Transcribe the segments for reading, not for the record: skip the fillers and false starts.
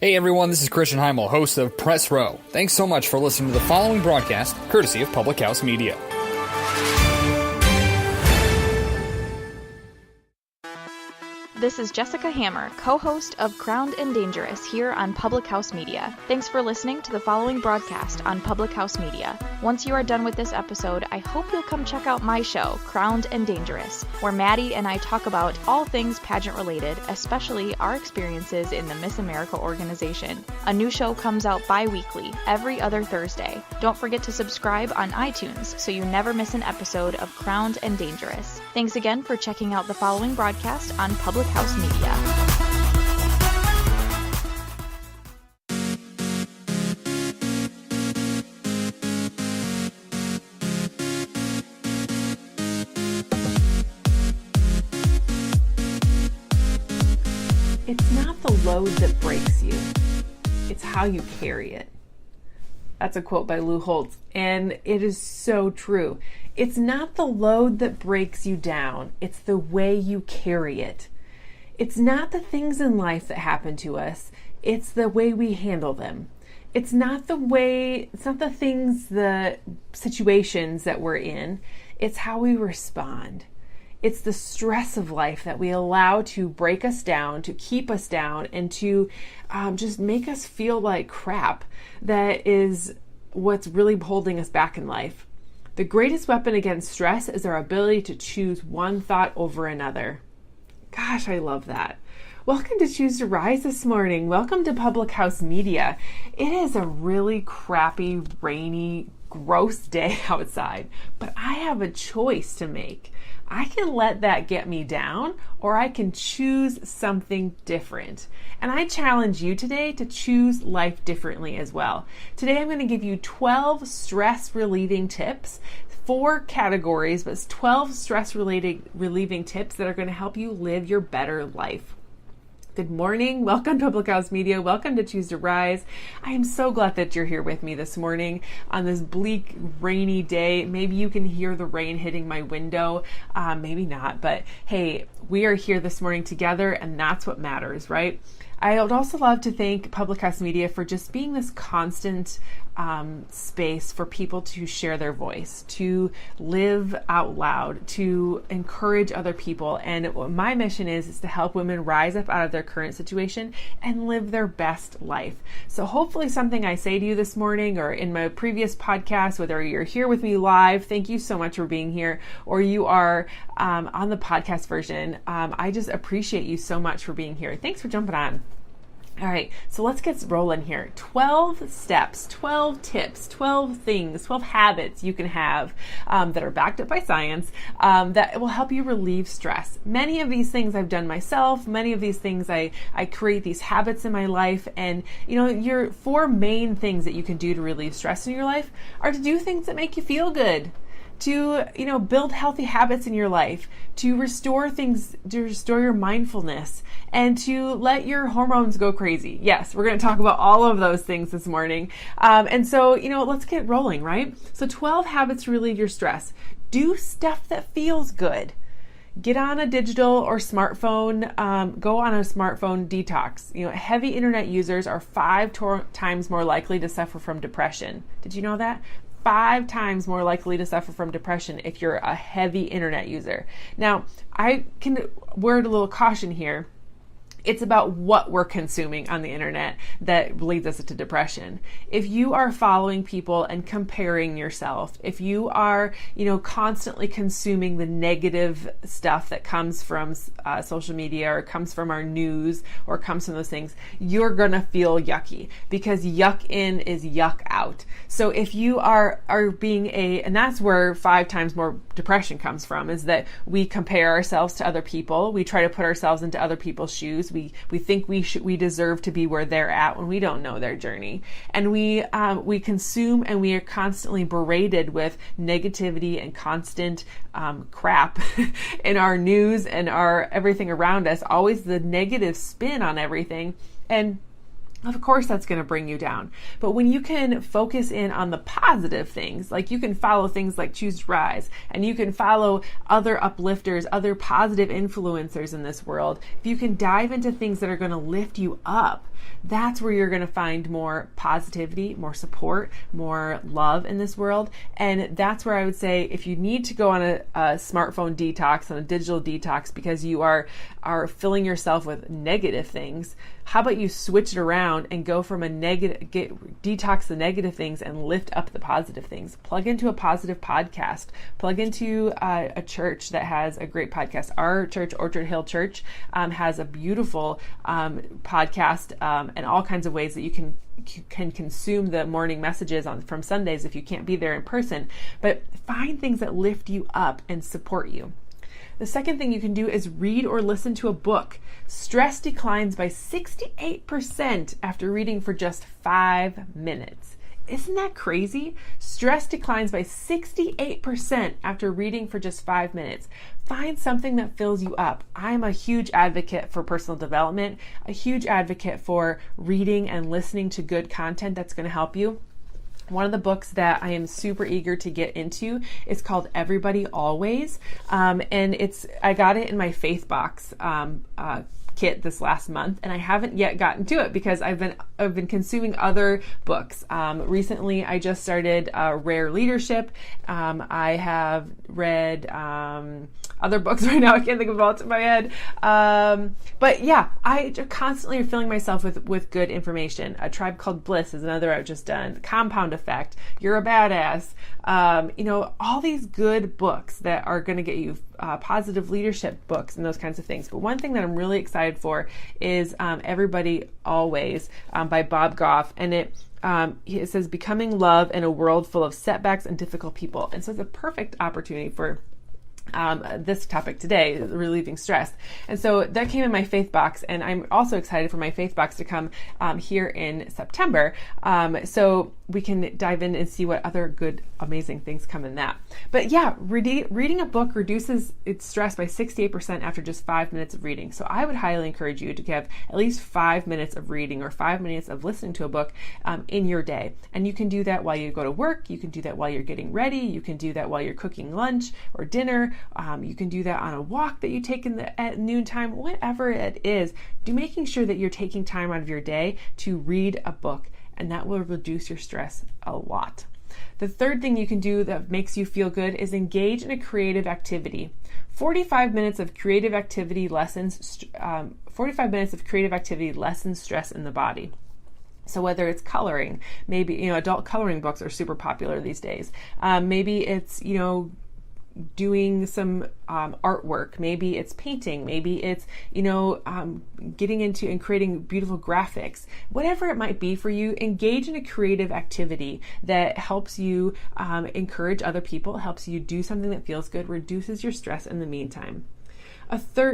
Hey everyone, this is Christian Heimel, host of Press Row. Thanks so much for listening to the following broadcast, courtesy of Public House Media. This is Jessica Hammer, co-host of Crowned and Dangerous here on Public House Media. Thanks for listening to the following broadcast on Public House Media. Once you are done with this episode, I hope you'll come check out my show, Crowned and Dangerous, where Maddie and I talk about all things pageant related, especially our experiences in the Miss America organization. A new show comes out bi-weekly, every other Thursday. Don't forget to subscribe on iTunes so you never miss an episode of Crowned and Dangerous. Thanks again for checking out the following broadcast on Public House Media. It's not the load that breaks you, it's how you carry it. That's a quote by Lou Holtz, and it is so true. It's not the load that breaks you down, it's the way you carry it. It's not the things in life that happen to us, it's the way we handle them. It's not the things, the situations that we're in, it's how we respond. It's the stress of life that we allow to break us down, to keep us down, and to just make us feel like crap that is what's really holding us back in life. The greatest weapon against stress is our ability to choose one thought over another. Gosh, I love that. Welcome to Choose to Rise this morning. Welcome to Public House Media. It is a really crappy, rainy, gross day outside, but I have a choice to make. I can let that get me down, or I can choose something different. And I challenge you today to choose life differently as well. Today I'm going to give you 12 stress relieving tips, 4 categories, but it's 12 stress relieving tips that are going to help you live your better life. Good morning. Welcome to Public House Media. Welcome to Choose to Rise. I am so glad that you're here with me this morning on this bleak, rainy day. Maybe you can hear the rain hitting my window. Maybe not, but hey, we are here this morning together, and that's what matters, right? I would also love to thank Public House Media for just being this constant space for people to share their voice, to live out loud, to encourage other people. And what my mission is to help women rise up out of their current situation and live their best life. So hopefully something I say to you this morning or in my previous podcast, whether you're here with me live, thank you so much for being here, or you are on the podcast version, I just appreciate you so much for being here. Thanks for jumping on. All right, so let's get rolling here. 12 steps, 12 tips, 12 things, 12 habits you can have that are backed up by science that will help you relieve stress. Many of these things I've done myself. Many of these things I create these habits in my life. And, your 4 main things that you can do to relieve stress in your life are to do things that make you feel good, to, build healthy habits in your life, to restore things, to restore your mindfulness, and to let your hormones go crazy. Yes, we're going to talk about all of those things this morning. And so, let's get rolling, right? So 12 habits to relieve your stress. Do stuff that feels good. Get on a digital or smartphone, go on a smartphone detox. Heavy internet users are 5 times more likely to suffer from depression. Did you know that? 5 times more likely to suffer from depression if you're a heavy internet user. Now, I can word a little caution here. It's about what we're consuming on the internet that leads us to depression. If you are following people and comparing yourself, if you are, constantly consuming the negative stuff that comes from social media or comes from our news or comes from those things, you're going to feel yucky, because yuck in is yuck out. So if you are being and that's where 5 times more depression comes from, is that we compare ourselves to other people. We try to put ourselves into other people's shoes. We think we deserve to be where they're at when we don't know their journey. And we consume, and we are constantly berated with negativity and constant crap in our news and our everything around us, always the negative spin on everything. And of course, that's going to bring you down. But when you can focus in on the positive things, like you can follow things like Choose to Rise, and you can follow other uplifters, other positive influencers in this world, if you can dive into things that are going to lift you up, That's where you're going to find more positivity, more support, more love in this world. And that's where I would say if you need to go on a smartphone detox, on a digital detox, because you are filling yourself with negative things, how about you switch it around and go from detox the negative things and lift up the positive things. Plug into a positive podcast. Plug into a church that has a great podcast. Our church, Orchard Hill Church, has a beautiful podcast and all kinds of ways that you can consume the morning messages from Sundays if you can't be there in person. But find things that lift you up and support you. The second thing you can do is read or listen to a book. Stress declines by 68% after reading for just 5 minutes. Isn't that crazy? Stress declines by 68% after reading for just 5 minutes. Find something that fills you up. I'm a huge advocate for personal development, a huge advocate for reading and listening to good content that's going to help you. One of the books that I am super eager to get into is called Everybody Always. And I got it in my Faith Box kit this last month, and I haven't yet gotten to it because I've been consuming other books. Recently, I just started Rare Leadership. I have read other books right now. I can't think of all top of my head. But yeah, I constantly am filling myself with good information. A Tribe Called Bliss is another I've just done. Compound Effect. You're a Badass. All these good books that are going to get you positive leadership books and those kinds of things. But one thing that I'm really excited for is Everybody Always by Bob Goff. And it says, becoming love in a world full of setbacks and difficult people. And so it's a perfect opportunity for this topic today, relieving stress. And so that came in my Faith Box, and I'm also excited for my Faith Box to come here in September, so we can dive in and see what other good, amazing things come in that. But yeah, reading a book reduces its stress by 68% after just 5 minutes of reading. So I would highly encourage you to have at least 5 minutes of reading or 5 minutes of listening to a book in your day. And you can do that while you go to work. You can do that while you're getting ready. You can do that while you're cooking lunch or dinner. You can do that on a walk that you take at noontime, whatever it is. Making sure that you're taking time out of your day to read a book, and that will reduce your stress a lot. The third thing you can do that makes you feel good is engage in a creative activity. 45 minutes of creative activity lessens stress in the body. So whether it's coloring, maybe, adult coloring books are super popular these days. Maybe it's, doing some artwork. Maybe it's painting. Maybe it's, getting into and creating beautiful graphics. Whatever it might be for you, engage in a creative activity that helps you encourage other people, helps you do something that feels good, reduces your stress in the meantime.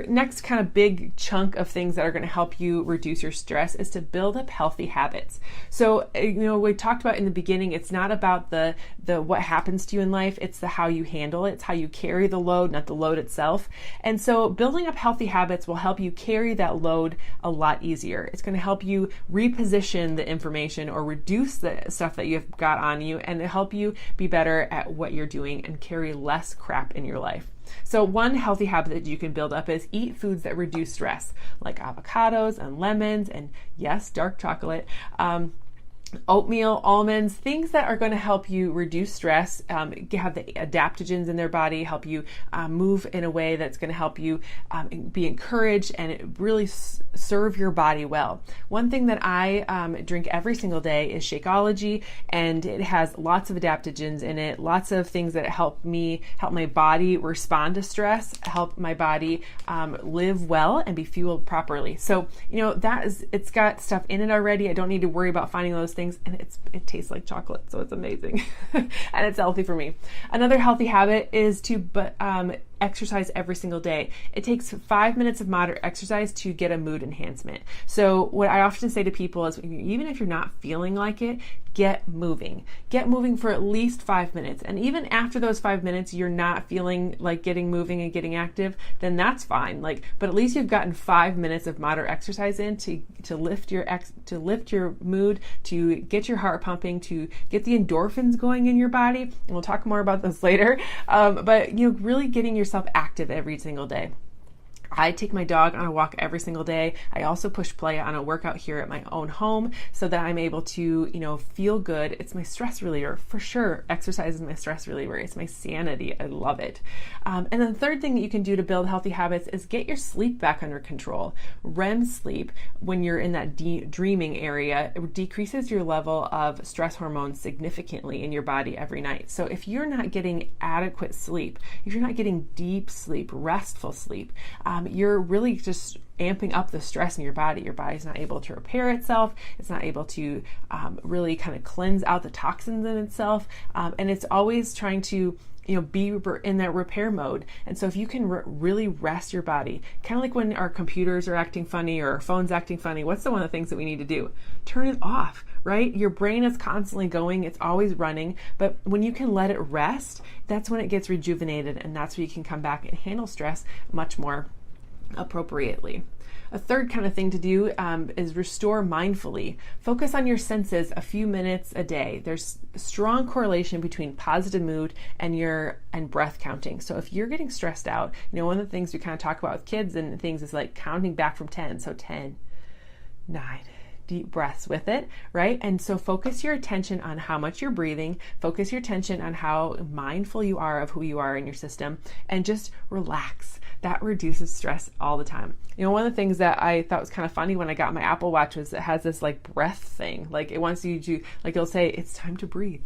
Next kind of big chunk of things that are going to help you reduce your stress is to build up healthy habits. So, we talked about in the beginning, it's not about the what happens to you in life, it's the how you handle it. It's how you carry the load, not the load itself. And so building up healthy habits will help you carry that load a lot easier. It's going to help you reposition the information or reduce the stuff that you've got on you, and help you be better at what you're doing and carry less crap in your life. So one healthy habit that you can build up is eat foods that reduce stress, like avocados and lemons and, yes, dark chocolate, oatmeal, almonds, things that are going to help you reduce stress, have the adaptogens in their body, help you move in a way that's going to help you be encouraged and really serve your body well. One thing that I drink every single day is Shakeology, and it has lots of adaptogens in it, lots of things that help my body respond to stress, help my body live well and be fueled properly. So, it's got stuff in it already. I don't need to worry about finding those things, and it tastes like chocolate, so it's amazing. And it's healthy for me. Another healthy habit is to exercise every single day. It takes 5 minutes of moderate exercise to get a mood enhancement. So what I often say to people is, even if you're not feeling like it, get moving. Get moving for at least 5 minutes. And even after those 5 minutes, you're not feeling like getting moving and getting active, then that's fine. But at least you've gotten 5 minutes of moderate exercise in to lift your mood, to get your heart pumping, to get the endorphins going in your body. And we'll talk more about this later. But really getting yourself active every single day. I take my dog on a walk every single day. I also push play on a workout here at my own home so that I'm able to, feel good. It's my stress reliever. For sure, exercise is my stress reliever. It's my sanity. I love it. And then the third thing that you can do to build healthy habits is get your sleep back under control. REM sleep, when you're in that dreaming area, it decreases your level of stress hormones significantly in your body every night. So if you're not getting adequate sleep, if you're not getting deep sleep, restful sleep, you're really just amping up the stress in your body. Your body's not able to repair itself. It's not able to really kind of cleanse out the toxins in itself. And it's always trying to be in that repair mode. And so if you can really rest your body, kind of like when our computers are acting funny or our phone's acting funny, what's one of the things that we need to do? Turn it off, right? Your brain is constantly going. It's always running. But when you can let it rest, that's when it gets rejuvenated. And that's when you can come back and handle stress much more appropriately. A third kind of thing to do is restore mindfully. Focus on your senses a few minutes a day. There's a strong correlation between positive mood and breath counting. So if you're getting stressed out, one of the things we kind of talk about with kids and things is like counting back from 10. So 10, 9, deep breaths with it, right? And so focus your attention on how much you're breathing, focus your attention on how mindful you are of who you are in your system, and just relax. That reduces stress all the time. One of the things that I thought was kind of funny when I got my Apple Watch was it has this like breath thing. Like it wants you to, like it'll say, it's time to breathe.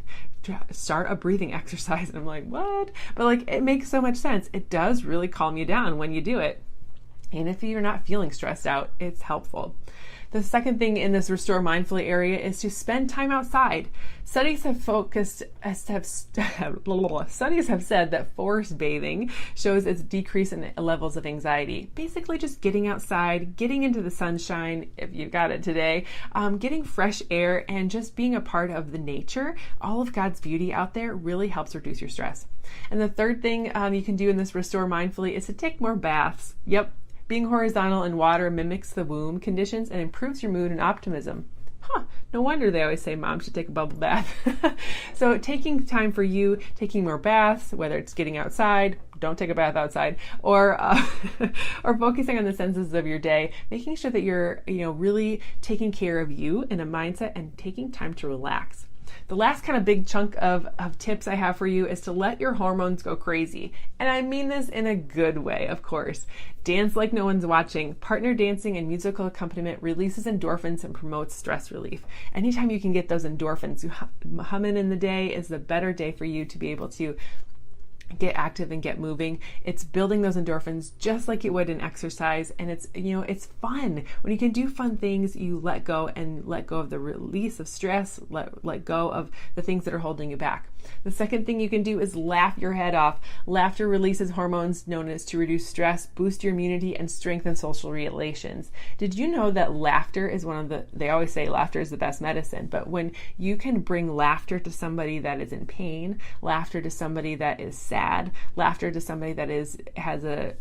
Start a breathing exercise. And I'm like, what? But like, it makes so much sense. It does really calm you down when you do it. And if you're not feeling stressed out, it's helpful. The second thing in this restore mindfully area is to spend time outside. Studies have said that forest bathing shows its decrease in levels of anxiety. Basically just getting outside, getting into the sunshine, if you've got it today, getting fresh air and just being a part of the nature, all of God's beauty out there really helps reduce your stress. And the third thing you can do in this restore mindfully is to take more baths. Yep. Being horizontal in water mimics the womb conditions and improves your mood and optimism. No wonder they always say mom should take a bubble bath. So taking time for you, taking more baths, whether it's getting outside, don't take a bath outside, or focusing on the senses of your day, making sure that you're really taking care of you in a mindset and taking time to relax. The last kind of big chunk of tips I have for you is to let your hormones go crazy. And I mean this in a good way, of course. Dance like no one's watching. Partner dancing and musical accompaniment releases endorphins and promotes stress relief. Anytime you can get those endorphins humming in the day is the better day for you to be able to get active and get moving. It's building those endorphins just like it would in exercise. And it's fun. When you can do fun things, you let go of the release of stress, let go of the things that are holding you back. The second thing you can do is laugh your head off. Laughter releases hormones known as to reduce stress, boost your immunity, and strengthen social relations. Did you know that laughter is they always say laughter is the best medicine, but when you can bring laughter to somebody that is in pain, laughter to somebody that is sad, laughter to somebody that has a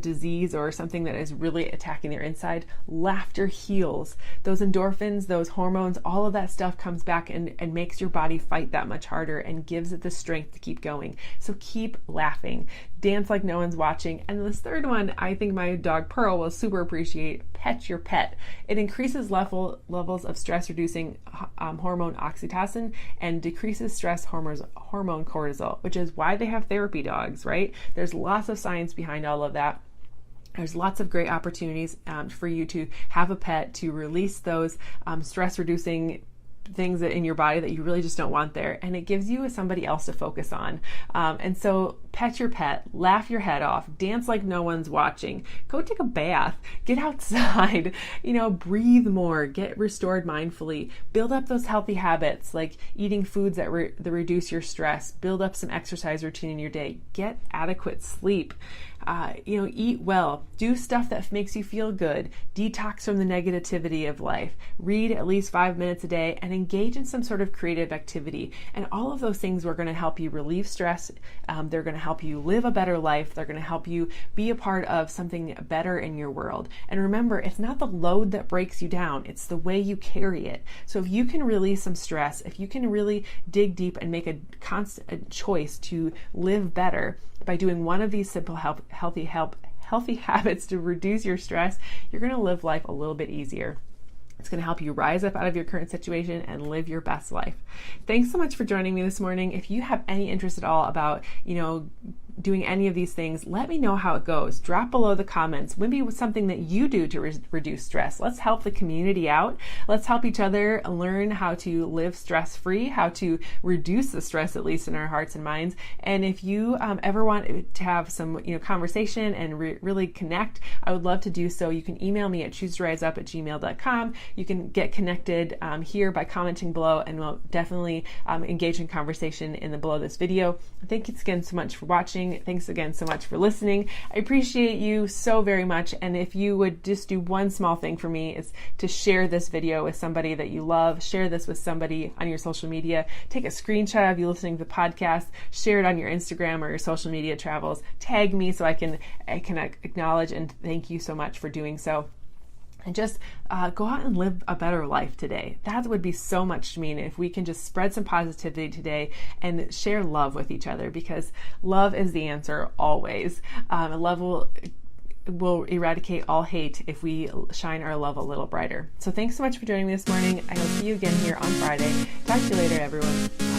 disease or something that is really attacking their inside, laughter heals. Those endorphins, those hormones, all of that stuff comes back and makes your body fight that much harder and gives it the strength to keep going. So keep laughing. Dance like no one's watching. And this third one, I think my dog Pearl will super appreciate. Pet your pet. It increases levels of stress-reducing hormone oxytocin and decreases stress hormone cortisol, which is why they have therapy dogs, right? There's lots of science behind all of that. There's lots of great opportunities for you to have a pet to release those stress-reducing things that in your body that you really just don't want there, and it gives you somebody else to focus on. And so pet your pet, laugh your head off, dance like no one's watching, go take a bath, get outside, breathe more, get restored mindfully, build up those healthy habits like eating foods that reduce your stress, build up some exercise routine in your day, get adequate sleep. Eat well, do stuff that makes you feel good, detox from the negativity of life, read at least 5 minutes a day, and engage in some sort of creative activity. And all of those things are going to help you relieve stress. They're going to help you live a better life. They're going to help you be a part of something better in your world. And remember, it's not the load that breaks you down. It's the way you carry it. So if you can release some stress, if you can really dig deep and make a constant choice to live better by doing one of these simple healthy healthy habits to reduce your stress, you're going to live life a little bit easier. It's going to help you rise up out of your current situation and live your best life. Thanks so much for joining me this morning. If you have any interest at all about, doing any of these things, let me know how it goes. Drop below the comments. Maybe with something that you do to reduce stress. Let's help the community out. Let's help each other learn how to live stress-free, how to reduce the stress, at least in our hearts and minds. And if you ever want to have some conversation and really connect, I would love to do so. You can email me at choosetoriseUp@gmail.com. You can get connected here by commenting below, and we'll definitely engage in conversation below this video. Thank you again so much for watching. Thanks again so much for listening. I appreciate you so very much. And if you would just do one small thing for me, is to share this video with somebody that you love. Share this with somebody on your social media. Take a screenshot of you listening to the podcast. Share it on your Instagram or your social media travels. Tag me so I can acknowledge and thank you so much for doing so. And just go out and live a better life today. That would be so much to me. And if we can just spread some positivity today and share love with each other, because love is the answer always. Love will eradicate all hate if we shine our love a little brighter. So thanks so much for joining me this morning. I will see you again here on Friday. Talk to you later, everyone.